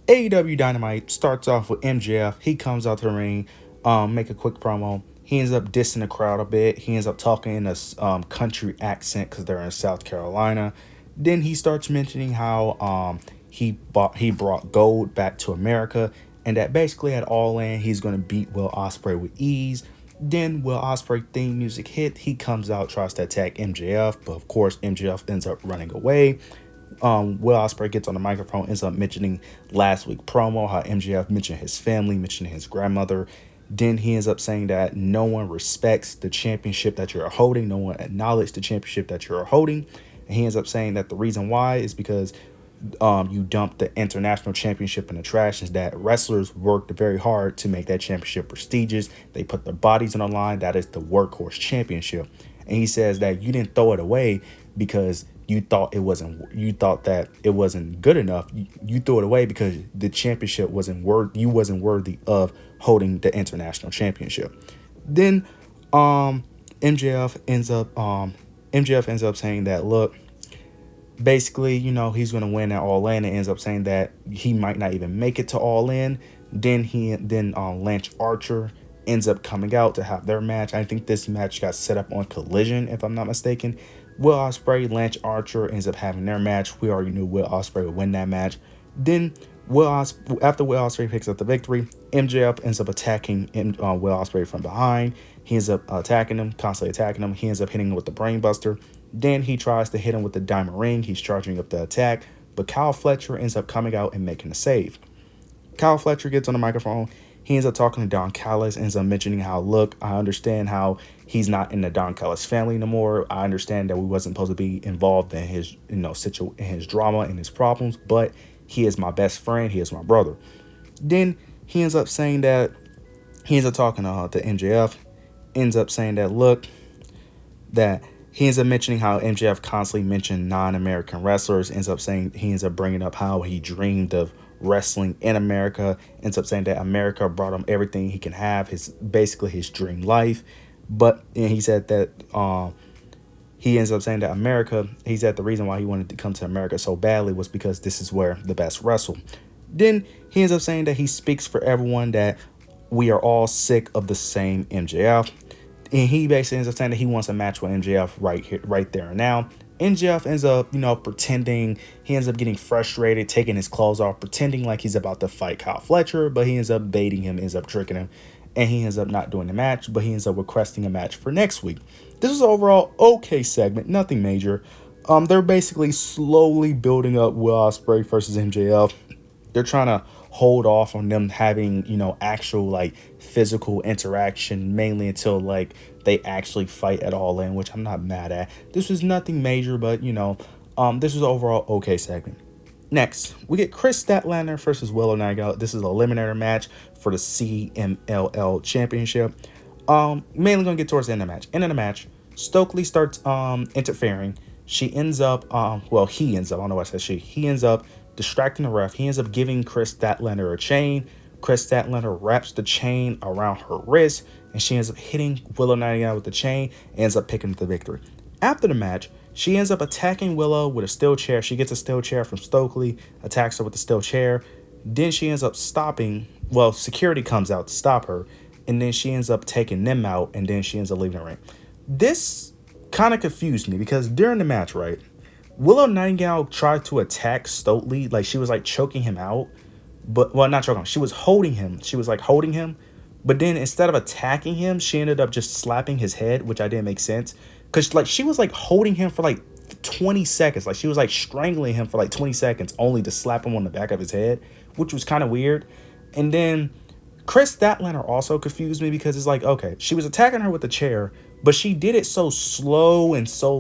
AEW Dynamite starts off with MJF. He comes out to the ring, make a quick promo. He ends up dissing the crowd a bit. He ends up talking in a country accent because they're in South Carolina. Then he starts mentioning how he brought gold back to America, and that basically at All In he's going to beat Will Ospreay with ease. Then Will Ospreay theme music hit. He comes out, tries to attack MJF, but of course MJF ends up running away. Will Ospreay gets on the microphone, ends up mentioning last week promo, how MJF mentioned his family, mentioned his grandmother. Then he ends up saying that no one respects the championship that you're holding. No one acknowledges the championship that you're holding. And he ends up saying that the reason why is because you dumped the international championship in the trash, is that wrestlers worked very hard to make that championship prestigious. They put their bodies on the line. That is the workhorse championship. And he says that you didn't throw it away because you thought that it wasn't good enough. You threw it away because the championship you wasn't worthy of holding the international championship. Then MJF ends up saying that, look, basically, he's going to win at All In, and ends up saying that he might not even make it to All In. Then Lance Archer ends up coming out to have their match. I think this match got set up on Collision, if I'm not mistaken. Will Ospreay, Lance Archer ends up having their match. We already knew Will Ospreay would win that match. Then after Will Ospreay picks up the victory, MJF ends up attacking Will Ospreay from behind. He ends up constantly attacking him. He ends up hitting him with the brainbuster. Then he tries to hit him with the diamond ring. He's charging up the attack, but Kyle Fletcher ends up coming out and making a save. Kyle Fletcher gets on the microphone. He ends up talking to Don Callis, ends up mentioning how, look, I understand how he's not in the Don Callis family anymore. I understand that we wasn't supposed to be involved in his, in his drama and his problems, but he is my best friend. He is my brother. Then he ends up saying that, he ends up talking to MJF, ends up saying that, look, that he ends up mentioning how MJF constantly mentioned non-American wrestlers, he ends up bringing up how he dreamed of wrestling in America, ends up saying that America brought him everything he can have, basically his dream life. But he said that he ends up saying that he said the reason why he wanted to come to America so badly was because this is where the best wrestle. Then he ends up saying that he speaks for everyone, that we are all sick of the same MJF. And he basically ends up saying that he wants a match with MJF right there and now. MJF ends up, pretending. He ends up getting frustrated, taking his clothes off, pretending like he's about to fight Kyle Fletcher, but he ends up baiting him, ends up tricking him, and he ends up not doing the match, but he ends up requesting a match for next week. This was overall okay segment, nothing major. They're basically slowly building up Will Ospreay versus MJF. They're trying to hold off on them having, actual physical interaction, mainly until they actually fight at All In, which I'm not mad at. This was nothing major, but this was overall okay segment. Next, we get Chris Statlander versus Willow Nightingale. This is an eliminator match for the CMLL Championship. Mainly gonna get towards the end of the match. End of the match, Stokely starts interfering. He ends up, I don't know why I said she. He ends up distracting the ref. He ends up giving Chris Statlander a chain. Chris Statlander wraps the chain around her wrist, and she ends up hitting Willow Nightingale with the chain, and ends up picking up the victory. After the match, she ends up attacking Willow with a steel chair. She gets a steel chair from Stokely, attacks her with the steel chair. Then she ends up security comes out to stop her, and then she ends up taking them out, and then she ends up leaving the ring. This kind of confused me because during the match, right, Willow Nightingale tried to attack Stokely, she was choking him out, not choking him. She was holding him. She was holding him, but then instead of attacking him, she ended up just slapping his head, which I didn't make sense, because she was holding him for 20 seconds, she was strangling him for 20 seconds, only to slap him on the back of his head, which was kind of weird. And then Chris Statlander also confused me because it's okay, she was attacking her with the chair, but she did it so slow and so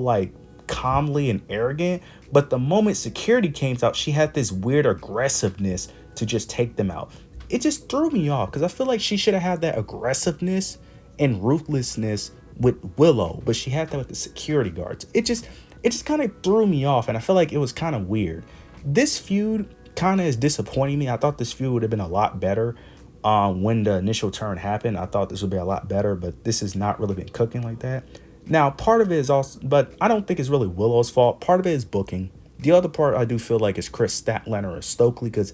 calmly and arrogant, but the moment security came out, she had this weird aggressiveness to just take them out. It just threw me off because I feel like she should have had that aggressiveness and ruthlessness with Willow, but she had that with the security guards. It just kind of threw me off, and I feel like it was kind of weird. This feud kind of is disappointing me. I thought this feud would have been a lot better when the initial turn happened. I thought this would be a lot better, but this has not really been cooking like that. Now, part of it is also, but I don't think it's really Willow's fault. Part of it is booking. The other part I do feel like is Chris Statlander or Stokely, because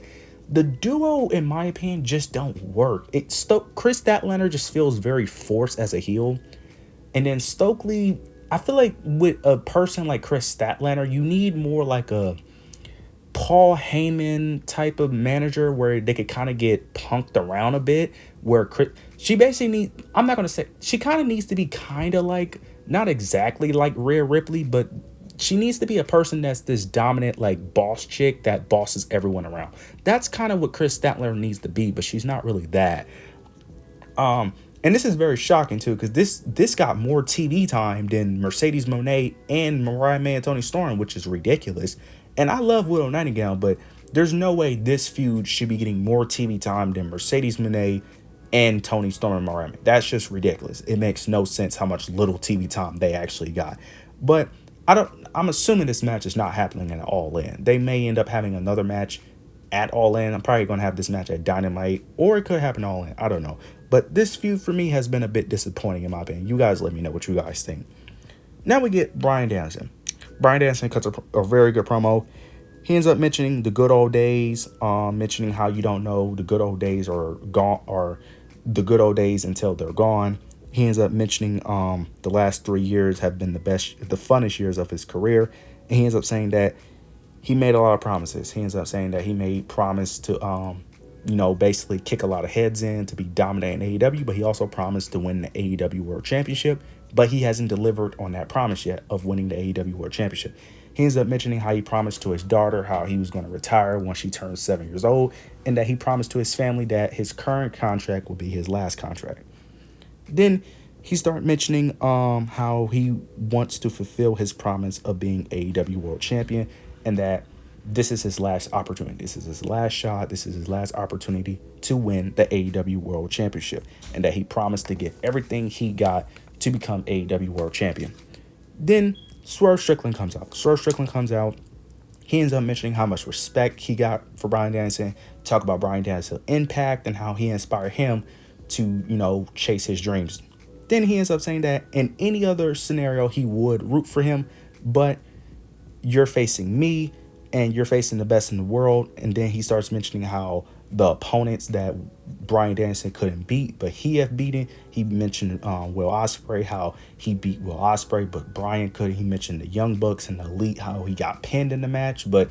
The duo, in my opinion, just don't work. Chris Statlander just feels very forced as a heel, and then Stokely, I feel like with a person like Chris Statlander, you need more like a Paul Heyman type of manager where they could kind of get punked around a bit. Where she basically I'm not gonna say she kind of needs to be kind of like, not exactly like Rhea Ripley, but she needs to be a person that's this dominant like boss chick that bosses everyone around. That's kind of what Chris Statler needs to be, but she's not really that. And this is very shocking too, because this got more TV time than Mercedes Moné and Mariah May and Toni Storm, which is ridiculous. And I love Widow Nightingale, but there's no way this feud should be getting more TV time than Mercedes Moné and Toni Storm and Mariah May. That's just ridiculous. It makes no sense how much little TV time they actually got. But I'm assuming this match is not happening at All In. They may end up having another match at All In. I'm probably going to have this match at Dynamite, or it could happen All In. I don't know. But this feud for me has been a bit disappointing in my opinion. You guys let me know what you guys think. Now we get Bryan Danielson. Bryan Danielson cuts a very good promo. He ends up mentioning the good old days, mentioning how you don't know the good old days are gone, or the good old days until they're gone. He ends up mentioning the last 3 years have been the funnest years of his career. And he ends up saying that he made a lot of promises. He ends up saying that he made promise to basically kick a lot of heads in to be dominant in AEW, but he also promised to win the AEW World Championship, but he hasn't delivered on that promise yet of winning the AEW World Championship. He ends up mentioning how he promised to his daughter how he was going to retire when she turns 7 years old, and that he promised to his family that his current contract will be his last contract. Then he started mentioning how he wants to fulfill his promise of being AEW World Champion, and that this is his last opportunity. This is his last shot. This is his last opportunity to win the AEW World Championship, and that he promised to give everything he got to become AEW World Champion. Then Swerve Strickland comes out. He ends up mentioning how much respect he got for Bryan Danielson, talk about Bryan Danielson's impact and how he inspired him to, chase his dreams. Then he ends up saying that in any other scenario, he would root for him, but you're facing me, and you're facing the best in the world. And then he starts mentioning how the opponents that Bryan Danielson couldn't beat, but he have beaten. He mentioned Will Ospreay, how he beat Will Ospreay, but Bryan couldn't. He mentioned the Young Bucks and the Elite, how he got pinned in the match, but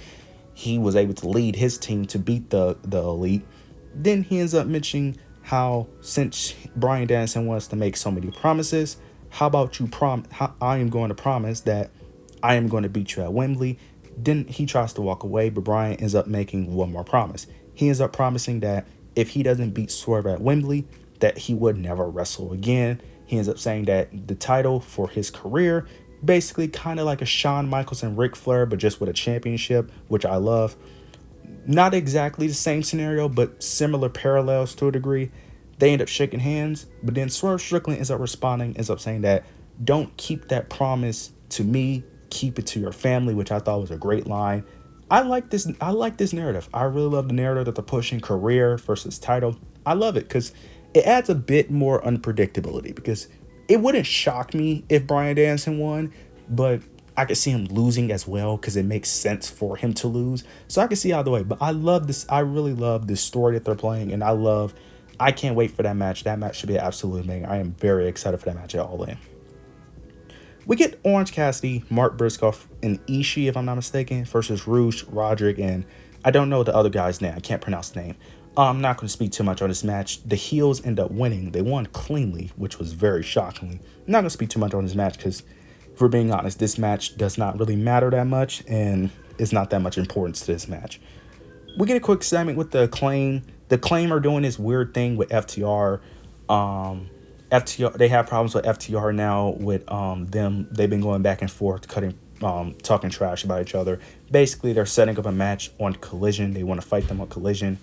he was able to lead his team to beat the Elite. Then he ends up mentioning how since Bryan Danielson wants to make so many promises, how about I am going to promise that I am going to beat you at Wembley. Then he tries to walk away, but Bryan ends up making one more promise. He ends up promising that if he doesn't beat Swerve at Wembley, that he would never wrestle again. He ends up saying that the title for his career, basically kind of like a Shawn Michaels and Ric Flair, but just with a championship, which I love. Not exactly the same scenario, but similar parallels to a degree. They end up shaking hands, but then Swerve Strickland ends up responding, ends up saying that don't keep that promise to me, keep it to your family, which I thought was a great line. I like this narrative. I really love the narrative that they're pushing, career versus title. I love it because it adds a bit more unpredictability, because it wouldn't shock me if Bryan Danielson won, but I could see him losing as well because it makes sense for him to lose. So I can see either way, but I love this. I really love this story that they're playing, and I can't wait for that match. That match should be absolutely amazing. I am very excited for that match at All In. We get Orange Cassidy, Mark Briscoe, and Ishii, if I'm not mistaken, versus Rouge, Roderick, and I don't know the other guy's name. I can't pronounce the name. I'm not going to speak too much on this match. The heels end up winning. They won cleanly, which was very shockingly. I'm not going to speak too much on this match because, if we're being honest, this match does not really matter that much, and it's not that much importance to this match. We get a quick segment with the Acclaim. The Acclaim are doing this weird thing with FTR. FTR, they have problems with FTR now with them. They've been going back and forth, talking trash about each other. Basically, they're setting up a match on Collision. They want to fight them on Collision.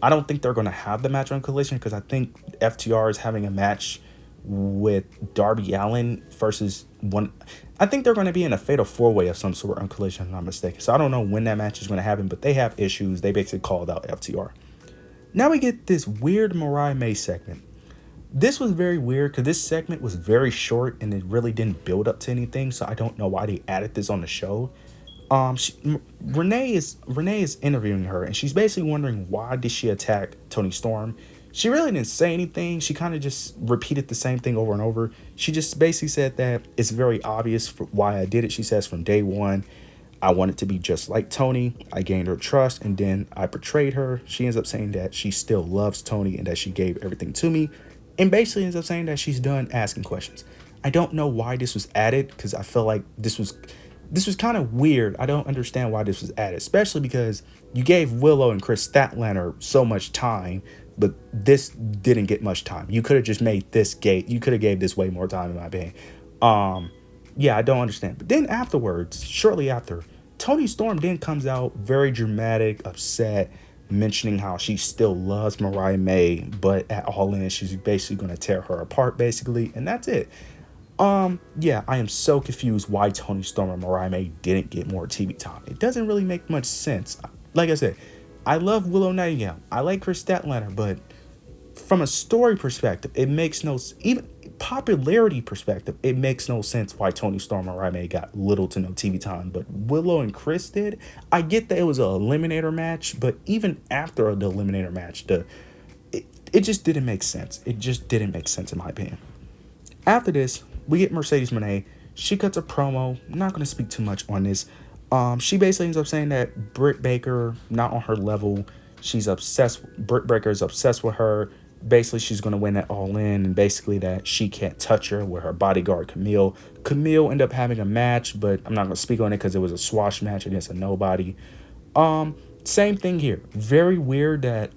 I don't think they're going to have the match on Collision because I think FTR is having a match with Darby Allin versus one. I think they're going to be in a fatal 4-way of some sort on Collision, if I'm not mistaken. So I don't know when that match is going to happen, but they have issues. They basically called out FTR. Now we get this weird Mariah May segment. This was very weird because this segment was very short and it really didn't build up to anything. So I don't know why they added this on the show. Renee is interviewing her, and she's basically wondering why did she attack Tony Storm. She really didn't say anything. She kind of just repeated the same thing over and over. She just basically said that it's very obvious for why I did it. She says from day one, I wanted to be just like Tony. I gained her trust, and then I betrayed her. She ends up saying that she still loves Tony and that she gave everything to me, and basically ends up saying that she's done asking questions. I don't know why this was added because I feel like this was kind of weird. I don't understand why this was added, especially because you gave Willow and Chris Statlander so much time, but this didn't get much time. You could have just made this gate. You could have gave this way more time, in my opinion. Yeah, I don't understand. But then afterwards, shortly after, Tony Storm then comes out very dramatic, upset, mentioning how she still loves Mariah May, but at All In, she's basically going to tear her apart, basically, and that's it. Yeah, I am so confused why Tony Storm and Mariah May didn't get more TV time. It doesn't really make much sense. Like I said, I love Willow Nightingale. I like Chris Statlander, but from a story perspective, it makes no, even popularity perspective, it makes no sense why Tony Storm and Mariah May got little to no TV time, but Willow and Chris did. I get that it was an eliminator match, but even after the eliminator match, it just didn't make sense. It just didn't make sense in my opinion. After this, we get Mercedes Moné. She cuts a promo. I'm not going to speak too much on this. She basically ends up saying that Britt Baker not on her level. She's obsessed. Britt Baker is obsessed with her. Basically, she's going to win at All In, and basically that she can't touch her with her bodyguard Camille. Camille ended up having a match, but I'm not going to speak on it because it was a squash match against a nobody. Same thing here. Very weird that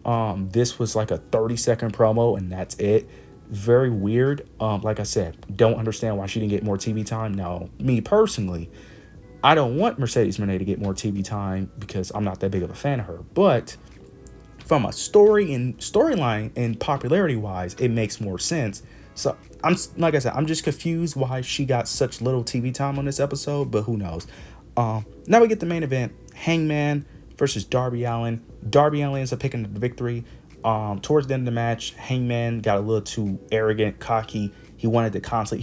this was like a 30-second promo and that's it. Very weird. Like I said, don't understand why she didn't get more TV time. Now, me personally, I don't want Mercedes Moné to get more TV time because I'm not that big of a fan of her. But from a storyline and popularity wise, it makes more sense. So like I said, I'm just confused why she got such little TV time on this episode, but who knows. Now we get the main event: Hangman versus Darby Allin. Darby Allin ends up picking the victory. Towards the end of the match, Hangman got a little too arrogant, cocky. He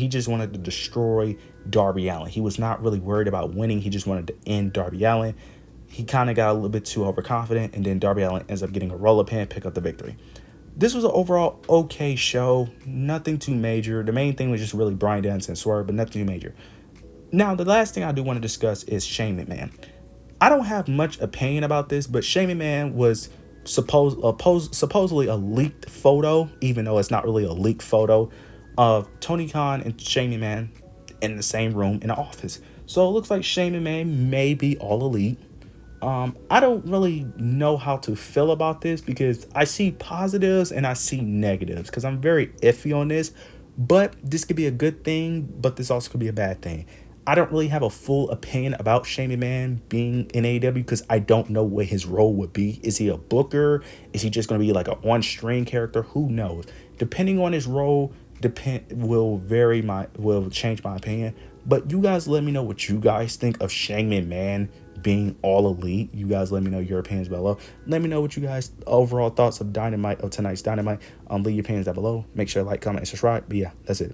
just wanted to destroy Darby Allin. He was not really worried about winning. He just wanted to end Darby Allin. He kind of got a little bit too overconfident, and then Darby Allin ends up getting a roll-up pin, pick up the victory. This was an overall okay show. Nothing too major. The main thing was just really Bryan Danielson and Swerve, but nothing too major. Now, the last thing I do want to discuss is Shane McMahon. I don't have much opinion about this, but Shane McMahon was supposedly a leaked photo, even though it's not really a leaked photo, of Tony Khan and Shane McMahon in the same room in the office. So it looks like Shane McMahon may be all elite. I don't really know how to feel about this because I see positives and I see negatives because I'm very iffy on this, but this could be a good thing, but this also could be a bad thing. I don't really have a full opinion about Shane McMahon being in AEW because I don't know what his role would be. Is he a booker? Is he just going to be like an on-screen character? Who knows? Depending on his role, will change my opinion. But you guys let me know what you guys think of Shane McMahon being all elite. You guys let me know your opinions below. Let me know what you guys overall thoughts of tonight's Dynamite. Leave your opinions down below. Make sure to like, comment, and subscribe. But yeah, that's it.